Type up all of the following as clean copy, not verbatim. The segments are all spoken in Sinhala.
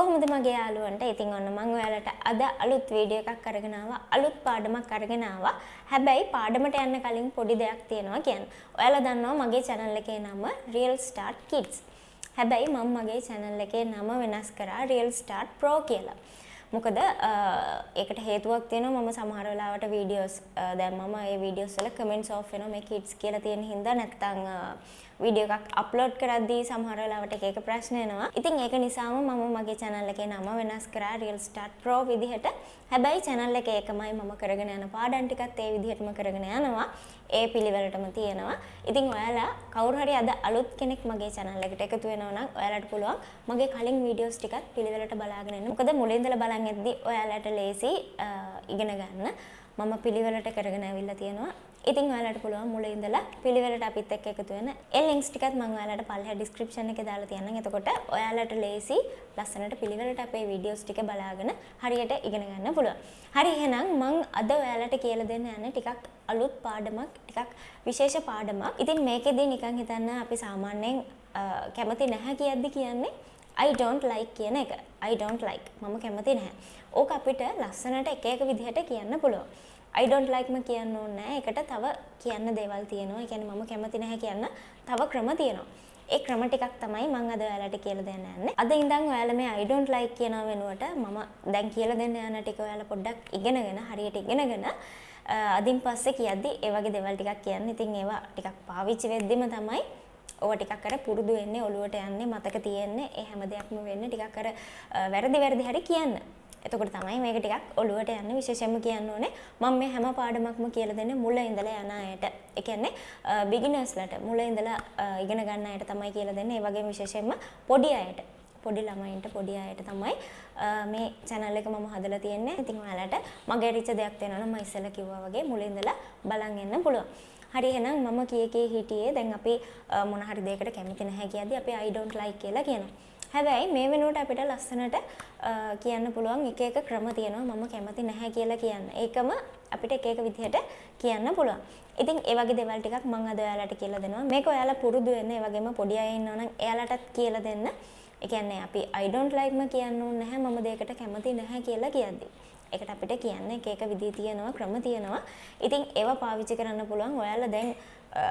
කොහොමද මගේ යාළුවන්ට? ඉතින් ඔන්න මම ඔයාලට අද අලුත් වීඩියෝ එකක් අරගෙන ආවා. අලුත් පාඩමක් අරගෙන ආවා. හැබැයි පාඩමට යන්න කලින් පොඩි දෙයක් තියෙනවා කියන්න. ඔයාලා දන්නවා මගේ channel එකේ නම Real Start Kids. හැබැයි මම මගේ channel එකේ නම වෙනස් කරා Real Start Pro කියලා. මොකද ඒකට හේතුවක් තියෙනවා. මම සමහර වෙලාවට වීඩියෝස් දැම්මම ඒ වීඩියෝස් වල කමෙන්ට්ස් ඔෆ් වෙනවා මේ kids කියලා තියෙන හින්දා නැත්තම් වීඩියෝ එකක් අප්ලෝඩ් කරද්දී සමහර වෙලාවට එක ප්‍රශ්න එනවා. ඉතින් ඒක නිසාම මම මගේ channel එකේ නම වෙනස් කරා Real Start Pro විදිහට. හැබැයි channel එකේ එකමයි මම කරගෙන යන පාඩම් ටිකත් ඒ විදිහටම කරගෙන යනවා. ඒ පිළිවෙලටම තියෙනවා. ඉතින් ඔයාලා කවුරු හරි අද අලුත් කෙනෙක් මගේ channel එකට එකතු වෙනවා නම් ඔයාලට පුළුවන් මගේ කලින් වීඩියෝස් ටිකත් පිළිවෙලට බලාගෙන ඉන්න. මොකද මුලින් ඉඳලා බලන් යද්දී ඔයාලට ලේසි ඉගෙන ගන්න. මම පිළිවෙලට කරගෙන ඇවිල්ලා තියෙනවා. ඉතින් ඔයාලට පුළුවන් මුලින් ඉඳලා පිළිවෙලට අපිත් එක්ක එකතු වෙන්න. ඒ ලින්ක්ස් ටිකත් මම ඔයාලට පල්ලෙහා description එකේ දාලා තියන්නම්. එතකොට ඔයාලට ලේසි ලස්සනට පිළිවෙලට අපේ වීඩියෝස් ටික බලාගෙන හරියට ඉගෙන ගන්න පුළුවන්. හරි එහෙනම් මම අද ඔයාලට කියලා දෙන්න යන්නේ ටිකක් අලුත් පාඩමක්, ටිකක් විශේෂ පාඩමක්. ඉතින් මේකෙදී නිකන් හිතන්න අපි සාමාන්‍යයෙන් කැමති නැහැ කියද්දි කියන්නේ I don't like කියන එක. I don't like. මම කැමති නැහැ. ඕක අපිට ලස්සනට එක එක විදිහට කියන්න පුළුවන්. I don't like ම කියන්න ඕනේ නැහැ. ඒකට තව කියන්න දේවල් තියෙනවා. ඒ කියන්නේ මම කැමති නැහැ කියන්න තව ක්‍රම තියෙනවා. ඒ ක්‍රම ටිකක් තමයි මම අද ඔයාලට කියලා දෙන්න යන්නේ. අද ඉඳන් ඔයාලා මේ I don't like කියන වෙනුවට මම දැන් කියලා දෙන්න යන ටික ඔයාලා පොඩ්ඩක් ඉගෙනගෙන හරියට ඉගෙනගෙන අදින් පස්සේ කියද්දි ඒ වගේ දේවල් ටිකක් කියන්න. ඉතින් ඒවා ටිකක් පාවිච්චි වෙද්දිම තමයි ඔය ටිකක් අර පුරුදු වෙන්නේ, ඔළුවට යන්නේ, මතක තියෙන්නේ. ඒ හැම දෙයක්ම වෙන්නේ ටිකක් අර වැරදි හරි කියන්න. එතකොට තමයි මේක ටිකක් ඔළුවට යන්නේ. විශේෂයෙන්ම කියන්න ඕනේ මම මේ හැම පාඩමක්ම කියලා දෙන්නේ මුල ඉඳලා යන අයට. ඒ කියන්නේ බිගිනර්ස්ලට මුල ඉඳලා ඉගෙන ගන්න අයට තමයි කියලා දෙන්නේ. ඒ වගේම විශේෂයෙන්ම පොඩි අයට, පොඩි ළමයින්ට, පොඩි අයට තමයි මේ channel එක මම හදලා තියෙන්නේ. ඉතින් ඔයාලට මගේ රිච දෙයක් වෙනවා නම් මම ඉස්සෙල්ලා කිව්වා වගේ මුල ඉඳලා බලන් යන්න පුළුවන්. හරි එහෙනම් මම කීකේ හිටියේ දැන් අපි මොන හරි දෙයකට කැමති නැහැ කියද්දි අපි I don't like කියලා කියනවා. හැබැයි මේ වෙනුවට අපිට ලස්සනට කියන්න පුළුවන් එක එක ක්‍රම තියෙනවා මම කැමති නැහැ කියලා කියන්න. ඒකම අපිට එක එක විදිහට කියන්න පුළුවන්. ඉතින් ඒ වගේ දේවල් ටිකක් මම අද ඔයාලට කියලා දෙනවා. මේක ඔයාලා පුරුදු වෙන්න, ඒ වගේම පොඩි අය ඉන්නවා නම් එයාලටත් කියලා දෙන්න. ඒ කියන්නේ අපි I don't like ම කියන්න ඕනේ නැහැ මම දෙයකට කැමති නැහැ කියලා කියද්දි. ඒකට අපිට කියන්නේ එක එක විදිහ තියෙනවා, ක්‍රම තියෙනවා. ඉතින් ඒවා පාවිච්චි කරන්න පුළුවන්. ඔයාලා දැන්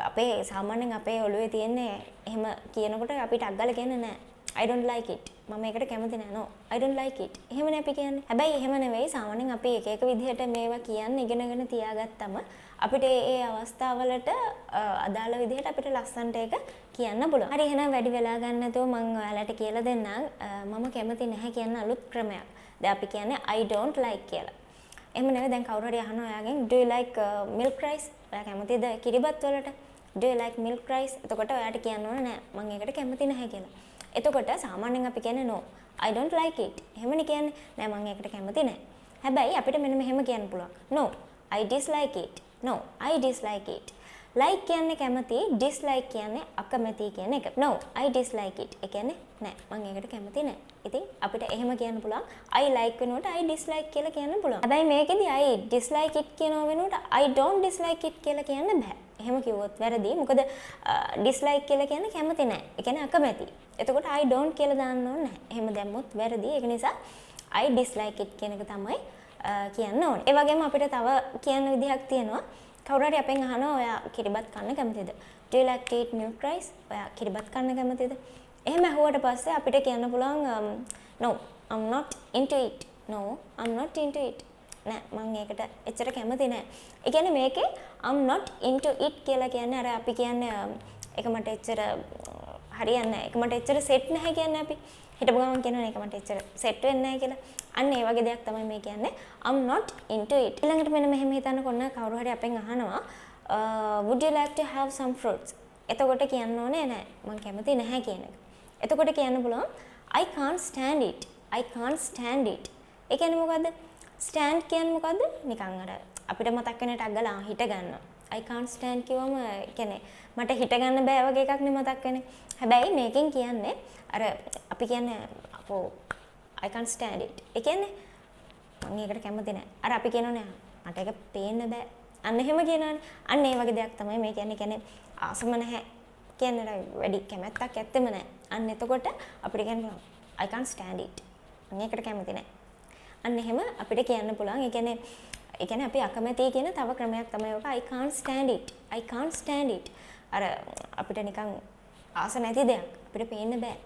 අපේ සාමාන්‍යයෙන් අපේ ඔළුවේ තියෙන්නේ එහෙම කියනකොට අපිට අග්ගල කියන්නේ නැහැ. I don't like it. මම ඒකට කැමති නැහැ. No, I don't like it. එහෙමනේ අපි කියන්නේ. හැබැයි එහෙම නෙවෙයි. සාමාන්‍යයෙන් අපි එක එක විදිහට මේවා කියන්නේ ඉගෙනගෙන තියාගත්තම අපිට ඒ අවස්ථාවලට අදාළ විදිහට අපිට ලස්සනට ඒක කියන්න පුළුවන්. හරි එහෙනම් වැඩි වෙලා ගන්න නැතුව මම ඔයාලට කියලා දෙන්නම්. මම කැමති නැහැ කියන අලුත් ක්‍රමයක්. දැන් අපි කියන්නේ I don't like කියලා. එහෙම නෙවෙයි දැන් කවුරු හරි අහනවා ඔයාගෙන් do you like milk rice? ඔයා කැමතිද කිරිබත් වලට? Do you like milk rice? එතකොට ඔයාට කියන්න ඕනේ නෑ මම ඒකට කැමති නැහැ කියලා. එතකොට සාමාන්‍යයෙන් අපි කියන්නේ no I don't like it. එහෙමනේ කියන්නේ. නෑ මම ඒකට කැමති නෑ. හැබැයි අපිට මෙන්න මෙහෙම කියන්න පුළුවන්. No I dislike it. No I dislike it. like කියන්නේ කැමති, dislike කියන්නේ අකමැති කියන එක. No I dislike it. ඒ කියන්නේ නෑ මම ඒකට කැමති නෑ. ඉතින් අපිට එහෙම කියන්න පුළුවන්. I like වෙනුවට I dislike කියලා කියන්න පුළුවන්. හැබැයි මේකෙදි I dislike it කියන වෙනුවට I don't dislike it කියලා කියන්න බෑ. එහෙම කිව්වොත් වැරදි. මොකද dislike කියලා කියන්නේ කැමති නැහැ. ඒ කියන්නේ අකමැති. එතකොට I don't කියලා දාන්න ඕනේ නැහැ. එහෙම දැම්මොත් වැරදි. ඒක නිසා I dislike it කියන එක තමයි කියන්න ඕනේ. ඒ වගේම අපිට තව කියන්න විදිහක් තියෙනවා. කවුරු හරි අපෙන් අහනවා ඔයා කිරිබත් කන්න කැමතිද? Do you like to eat milk rice? ඔයා කිරිබත් කන්න කැමතිද? එහෙම අහුවට පස්සේ අපිට කියන්න පුළුවන් no I'm not into it. No I'm not into it. නෑ මම ඒකට එච්චර කැමති නෑ. ඒ කියන්නේ මේකේ I'm not into it කියලා කියන්නේ අර අපි කියන්නේ ඒක මට එච්චර හරියන්නේ නෑ. ඒක මට එච්චර සෙට් නැහැ කියන්නේ අපි. හිතපු ගමන් කියනවා ඒක මට එච්චර සෙට් වෙන්නේ නැහැ කියලා. අන්න ඒ වගේ දෙයක් තමයි මේ කියන්නේ I'm not into it. ඊළඟට මෙන්න මෙහෙම හිතන්න කොන්න කවුරු හරි අපෙන් අහනවා would you like to have some fruits? එතකොට කියන්න ඕනේ නෑ මම කැමති නැහැ කියන එක. එතකොට කියන්න පුළුවන් I can't stand it. I can't stand it. ඒ කියන්නේ මොකද්ද? stand කියන්නේ මොකද්ද? නිකන් අර අපිට මතක් වෙන ටක් ගාලා හිට ගන්නවා. I can't stand කිව්වම කියන්නේ මට හිට ගන්න බෑ වගේ එකක් නේ මතක් වෙන්නේ. හැබැයි මේකෙන් කියන්නේ අර අපි කියන්නේ අපෝ I can't stand it. ඒ කියන්නේ මම ඒකට කැමති නෑ. අර අපි කියනෝනේ මට ඒක පේන්න බෑ. අන්න එහෙම කියනවනේ. අන්න ඒ වගේ දෙයක් තමයි මේ කියන්නේ ආසම නැහැ. කියන්නේ වැඩි කැමැත්තක් ඇත්තෙම නැහැ. අන්න එතකොට අපිට කියන්න I can't stand it. මම ඒකට කැමති නැහැ. අන්න එහෙම අපිට කියන්න පුළුවන්. ඒ කියන්නේ අපි අකමැති කියන තව ක්‍රමයක් තමයි ඔක I can't stand it. I can't stand it. අර අපිට නිකන් ආස නැති දෙයක් අපිට පේන්න බෑ.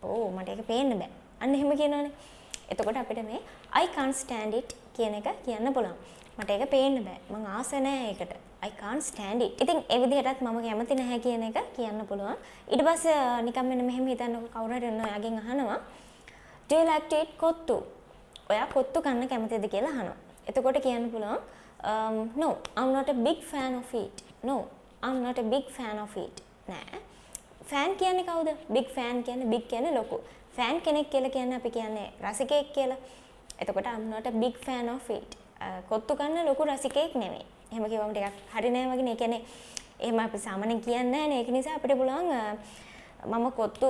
ඕ මට ඒක පේන්න බෑ. අන්න එහෙම කියනවනේ. එතකොට අපිට මේ I can't stand it කියන එක කියන්න පුළුවන්. මට ඒක පේන්න බෑ. මං ආස නැහැ ඒකට. I can't stand it. ඉතින් ඒ විදිහටත් මම කැමති නැහැ කියන එක කියන්න පුළුවන්. ඊට පස්සේ නිකන් මෙන්න මෙහෙම හිතන්නකො කවුරු හරි ඔයාගෙන් අහනවා Do you like to eat kottu? ඔයා කොත්තු කන්න කැමතිද කියලා අහනවා. එතකොට කියන්න පුළුවන් no, I'm not a big fan of it. No, I'm not a big fan of it. නෑ. ෆෑන් කියන්නේ කවුද? big fan කියන්නේ big කියන්නේ ලොකු. ෆෑන් කෙනෙක් කියලා කියන්නේ අපි කියන්නේ රසිකයෙක් කියලා. එතකොට I'm not a big fan of it. Kottu කන්න ලොකු රසිකයෙක් නෙමෙයි. එහෙම කිව්වම ටිකක් හරි නෑ වගේ නේ. කියන්නේ එහෙම අපි සාමාන්‍යයෙන් කියන්නේ නැහැ නේ. ඒක නිසා අපිට පුළුවන් මම කොත්තු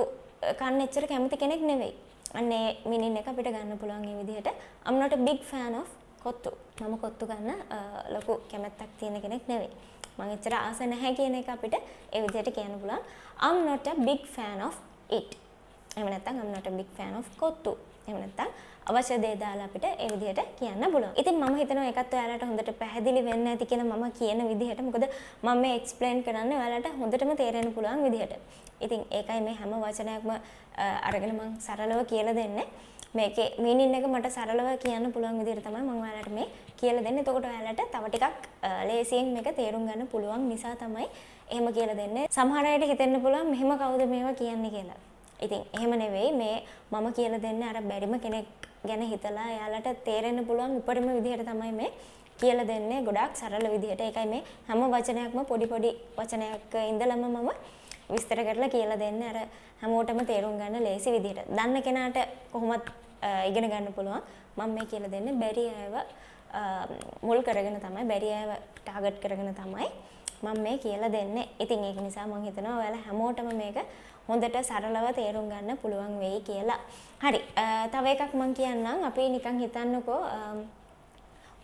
කන්න එච්චර කැමති කෙනෙක් නෙවෙයි. අන්නේ මීනින් එක අපිට ගන්න පුළුවන් මේ විදිහට I'm not a big fan of kottu. මම කොත්තු ගන්න ලොකු කැමැත්තක් තියෙන කෙනෙක් නෙවෙයි. මම එච්චර ආස නැහැ කියන එක අපිට ඒ විදිහට කියන්න පුළුවන්. I'm not a big fan of it. එහෙම නැත්නම් I'm not a big fan of kottu. එහෙම නැත්නම් අවශ්‍ය දේ දාලා අපිට ඒ විදිහට කියන්න පුළුවන්. ඉතින් මම හිතනවා ඒකත් ඔයාලට හොඳට පැහැදිලි වෙන්න ඇති කියලා මම කියන විදිහට. මොකද මම මේ එක්ස්ප්ලেইন කරන්නේ ඔයාලට හොඳටම තේරෙන්න පුළුවන් විදිහට. ඉතින් ඒකයි මේ හැම වචනයක්ම අරගෙන මම සරලව කියලා දෙන්නේ. මේකේ මීනින් එක මට සරලව කියන්න පුළුවන් විදිහට තමයි මම ඔයාලට මේ කියලා දෙන්නේ. එතකොට ඔයාලට තව ටිකක් ලේසියෙන් මේක තේරුම් ගන්න පුළුවන් නිසා තමයි එහෙම කියලා දෙන්නේ. සමහර අයට හිතෙන්න පුළුවන් මෙහෙම කවුද මේවා කියන්නේ කියලා. ඉතින් එහෙම නෙවෙයි මේ මම කියලා දෙන්නේ අර බැරිම කෙනෙක් ගැන හිතලා එයාලට තේරෙන්න පුළුවන් උපරිම විදිහට තමයි මේ කියලා දෙන්නේ. ගොඩාක් සරල විදිහට. ඒකයි මේ හැම වචනයක්ම පොඩි වචනයක් ඉඳලම මම විස්තර කරලා කියලා දෙන්නේ. අර හැමෝටම තේරුම් ගන්න ලේසි විදිහට. දන්න කෙනාට කොහොමත් ඉගෙන ගන්න පුළුවන්. මම මේ කියලා දෙන්නේ බැරි අයව මුල් කරගෙන තමයි බැරි අයව ටාගට් කරගෙන තමයි මම මේ කියලා දෙන්නේ. ඉතින් ඒක නිසා මම හිතනවා ඔයාලා හැමෝටම මේක හොඳට සරලව තේරුම් ගන්න පුළුවන් වෙයි කියලා. හරි. තව එකක් මම කියන්නම්. අපි නිකන් හිතන්නකෝ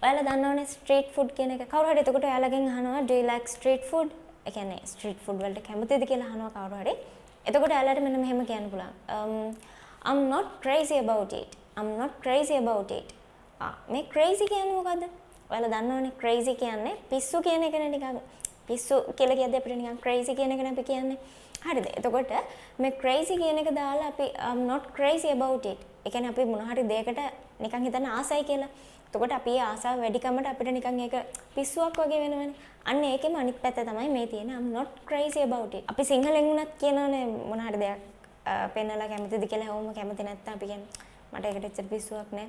ඔයාලා දන්නවනේ ස්ට්‍රීට් ෆුඩ් කියන එක. කවුරු හරි එතකොට ඔයාලගෙන් අහනවා do you like street food? ඒ කියන්නේ ස්ට්‍රීට් ෆුඩ් වලට කැමතිද කියලා අහනවා කවුරු හරි. එතකොට ඔයාලට මෙන්න මෙහෙම කියන්න පුළුවන්. I'm not crazy about it. I'm not crazy about it. මේ crazy කියන්නේ මොකද්ද? ඔයාලා දන්නවනේ crazy කියන්නේ පිස්සු කියන එකනේ නිකන්. පිස්සු කියලා කියද්දී අපිට නිකන් crazy කියන එකනේ අපි කියන්නේ. හරිද? එතකොට මේ crazy කියන එක දාලා අපි I'm not crazy about it. ඒ කියන්නේ අපි මොන හරි දෙයකට නිකන් හිතන්න ආසයි කියලා. එතකොට අපි ඒ ආසාව වැඩිකමට අපිට නිකන් ඒක පිස්සුවක් වගේ වෙනවනේ. අන්න ඒකෙම අනිත් පැත්ත තමයි මේ තියෙන්නේ I'm not crazy about it. අපි සිංහලෙන් උනත් කියනවනේ මොන හරි දෙයක් පෙන්නලා කැමතිද කියලා හැමෝම කැමති නැත්නම් අපි කියන්නේ මට ඒකට එච්චර පිස්සුවක් නැහැ.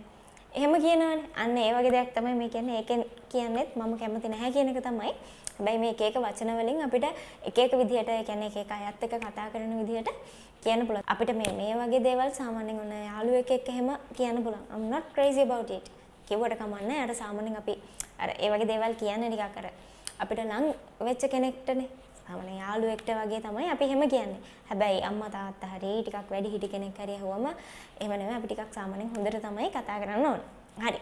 එහෙම කියනවනේ. අන්න ඒ වගේ දෙයක් තමයි මේ කියන්නේ. ඒකෙන් කියන්නේත් මම කැමති නැහැ කියන එක තමයි. හැබැයි මේ එක එක වචන වලින් අපිට එක එක විදිහට ඒ කියන්නේ එක එක අයත් එක්ක කතා කරන විදිහට කියන්න පුළුවන්. අපිට මේ වගේ දේවල් සාමාන්‍යයෙන් ඔන්න යාළුවෙක් එක්ක එහෙම කියන්න පුළුවන්. I'm not crazy about it. කිව්වට කමන්නේ. අර සාමාන්‍යයෙන් අපි අර ඒ වගේ දේවල් කියන්නේ ටිකක් අර අපිට ලං වෙච්ච කෙනෙක්ටනේ. සාමාන්‍ය යාළුවෙක්ට වගේ තමයි අපි එහෙම කියන්නේ. හැබැයි අම්මා තාත්තා හරි ටිකක් වැඩි හිටි කෙනෙක් හරි ඇහුවම එහෙම නෙමෙයි අපි ටිකක් සාමාන්‍යයෙන් හොඳට තමයි කතා කරන්න ඕන. හරි.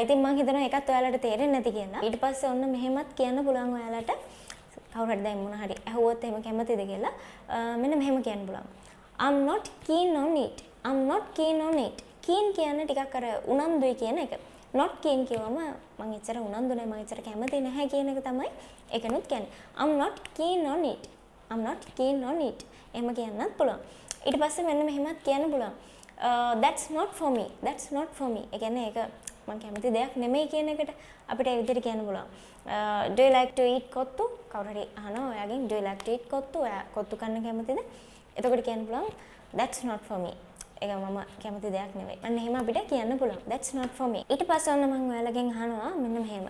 ඉතින් මම හිතනවා ඒකත් ඔයාලට තේරෙන්නේ නැති කියලා. ඊට පස්සේ ඔන්න මෙහෙමත් කියන්න පුළුවන් ඔයාලට. කවුරු හරි දැන් මොන හරි ඇහුවොත් එහෙම කැමතිද කියලා. මෙන්න මෙහෙම කියන්න පුළුවන්. I'm not keen on it. I'm not keen on it. keen කියන්නේ ටිකක් අර උනන්දුයි කියන එක. not keen කියවම මම එච්චර උනන්දු නැහැ මම එච්චර කැමති නැහැ කියන එක තමයි ඒකනොත් කියන්නේ. I'm not keen on it. I'm not keen on it. එහෙම කියන්නත් පුළුවන්. ඊට පස්සේ මෙන්න මෙහෙමත් කියන්න පුළුවන්. That's not for me. That's not for me. ඒ කියන්නේ ඒක මම කැමති දෙයක් නෙමෙයි කියන එකට අපිට ඒ විදිහට කියන්න පුළුවන්. Do you like to eat kottu? කවුරු හරි අහනවා ඔයාගෙන් do you like to eat kottu? ඔයා කොත්තු කන්න කැමතිද? එතකොට කියන්න පුළුවන් that's not for me. ඒක මම කැමති දෙයක් නෙවෙයි. අන්න එහෙම අපිට කියන්න පුළුවන්. That's not for me. ඊට පස්සේ ඔන්න මම ඔයාලගෙන් අහනවා මෙන්න මෙහෙම.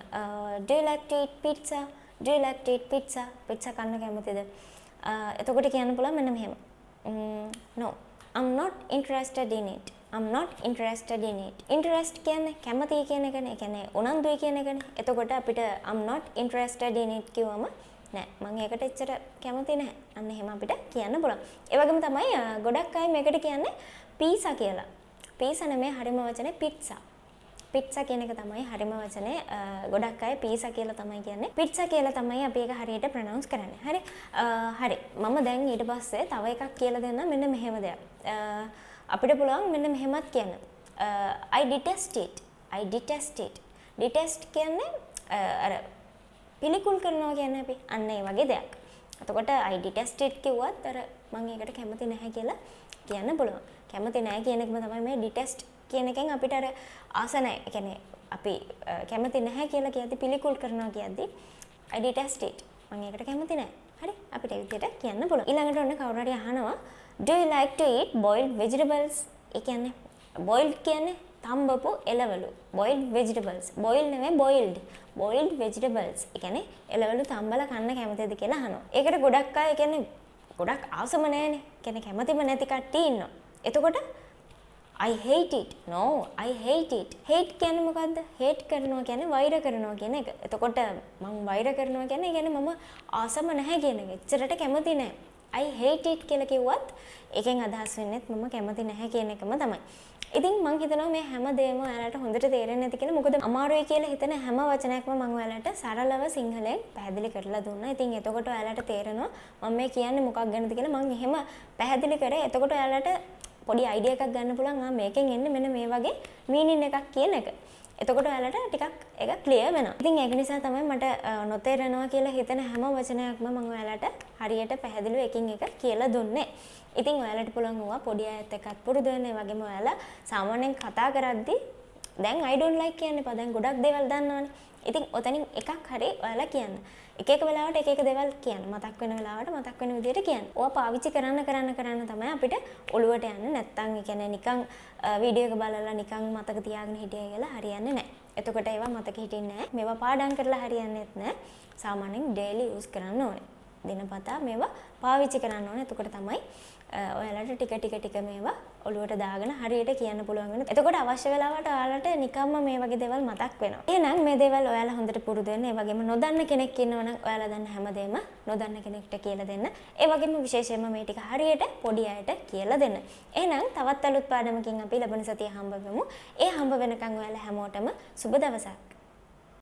Do you like to eat pizza? Do you like to eat pizza? pizza කන්න කැමතිද? එතකොට කියන්න පුළුවන් මෙන්න මෙහෙම. No. I'm not interested in it. I'm not interested in it. Interest කියන්නේ කැමති කියන එකනේ. ඒ කියන්නේ උනන්දුයි කියන එකනේ. එතකොට අපිට I'm not interested in it කිව්වම නෑ මම ඒකට එච්චර කැමති නැහැ. අන්න එහෙම අපිට කියන්න පුළුවන්. ඒ වගේම තමයි ගොඩක් අය මේකට කියන්නේ පීසා කියලා. පීසා නෙමෙයි හරිම වචනේ පිට්සා. පිට්සා කියන එක තමයි හරිම වචනේ. ගොඩක් අය පීසා කියලා තමයි කියන්නේ. පිට්සා කියලා තමයි අපි ඒක හරියට ප්‍රොනවුන්ස් කරන්නේ. හරි. හරි. මම දැන් ඊට පස්සේ තව එකක් කියලා දෙන්නම් මෙන්න මෙහෙම දෙයක්. අපිට පුළුවන් මෙන්න මෙහෙමත් කියන්න. I detest it. I detest it. detest කියන්නේ අර පිළිකුල් කරනවා කියන්නේ අපි අන්න ඒ වගේ දෙයක්. එතකොට I detest it කිව්වත් අර මම ඒකට කැමති නැහැ කියලා කියන්න පුළුවන්. කැමති නැහැ කියන එකම තමයි මේ detest කියන එකෙන් අපිට අර ආස නැහැ. ඒ කියන්නේ අපි කැමති නැහැ කියලා කියද්දි පිළිකුල් කරනවා කියද්දි I detest it. මම ඒකට කැමති නැහැ. හරි? අපිට ඒ විදිහට කියන්න පුළුවන්. ඊළඟට ඔන්න කවුරු හරි අහනවා do you like to eat boiled vegetables? ඒ කියන්නේ boiled කියන්නේ තම්බපු එළවලු. boiled vegetables. boiled නෙවෙයි boiled. boiled vegetables. ඒ කියන්නේ එළවලු තම්බලා කන්න කැමතිද කියලා අහනවා. ඒකට ගොඩක් අය කියන්නේ ගොඩක් ආසම නැහැනේ. කියන්නේ කැමතිම නැති කට්ටිය ඉන්නවා. එතකොට I hate it. No, I hate it. hate කියන්නේ මොකද්ද? hate කරනවා කියන්නේ වෛර කරනවා කියන එක. එතකොට මම වෛර කරනවා කියන්නේ ඒ කියන්නේ මම ආසම නැහැ කියන එක. එච්චරට කැමති නැහැ. I hate it කියලා කිව්වත් ඒකෙන් අදහස් වෙන්නේ මම කැමති නැහැ කියන එකම තමයි. ඉතින් මම හිතනවා මේ හැම දෙයක්ම ඔයාලට හොඳට තේරෙන්නේ නැති කියලා. මොකද අමාරුයි කියලා හිතන හැම වචනයක්ම මම ඔයාලට සරලව සිංහලෙන් පැහැදිලි කරලා දුන්නා. ඉතින් එතකොට ඔයාලට තේරෙනවා මම මේ කියන්නේ මොකක් ගැනද කියලා. මම එහෙම පැහැදිලි කරේ. එතකොට ඔයාලට පොඩි අයිඩියා එකක් ගන්න පුළුවන්. මේකෙන් එන්නේ මෙන්න මේ වගේ මීනින් එකක් කියන එක. එතකොට ඔයාලට ටිකක් ඒක ක්ලියර් වෙනවා. ඉතින් ඒක නිසා තමයි මට නොතේරෙනවා කියලා හිතන හැම වචනයක්ම මම ඔයාලට හරියට පැහැදිලිව එකින් එක කියලා දුන්නේ. ඉතින් ඔයාලට පුළුවන් වුණා පොඩි අයත් එක්කත් පුරුදු වෙන්න. ඒ වගේම ඔයාලා සාමාන්‍යයෙන් කතා කරද්දි දැන් I don't like කියන්න එපා. දැන් ගොඩක් දේවල් දන්නවනේ. ඉතින් ඔතනින් එකක් හරි ඔයාලා කියන්න. එක එක වෙලාවට එක එක දේවල් කියන්න. මතක් වෙන වෙලාවට මතක් වෙන විදිහට කියන්න. ඕවා පාවිච්චි කරන්න තමයි අපිට ඔළුවට යන්නේ. නැත්තම් ඒ කියන්නේ නිකන් වීඩියෝ එක බලලා නිකන් මතක තියාගෙන හිටියයි කියලා හරියන්නේ නැහැ. එතකොට ඒවා මතක හිටින්නේ නැහැ. මේවා පාඩම් කරලා හරියන්නේත් නැහැ. සාමාන්‍යයෙන් daily use කරන්න ඕනේ. දිනපතා මේවා පාවිච්චි කරන්න ඕනේ. එතකොට තමයි ඔයාලට ටික මේවා ඔළුවට දාගෙන හරියට කියන්න පුළුවන් වෙනවා. එතකොට අවශ්‍ය වෙලාවට ඔයාලට නිකම්ම මේ වගේ දේවල් මතක් වෙනවා. එහෙනම් මේ දේවල් ඔයාලා හොඳට පුරුදු වෙන්න. ඒ වගේම නොදන්න කෙනෙක් ඉන්නවනම් ඔයාලා දන්න හැමදේම නොදන්න කෙනෙක්ට කියලා දෙන්න. ඒ වගේම විශේෂයෙන්ම මේ ටික හරියට පොඩි අයට කියලා දෙන්න. එහෙනම් තවත් අලුත් පාඩමකින් අපි ලබන සතියේ හම්බ වෙමු. ඒ හම්බ වෙනකන් ඔයාලා හැමෝටම සුබ දවසක්.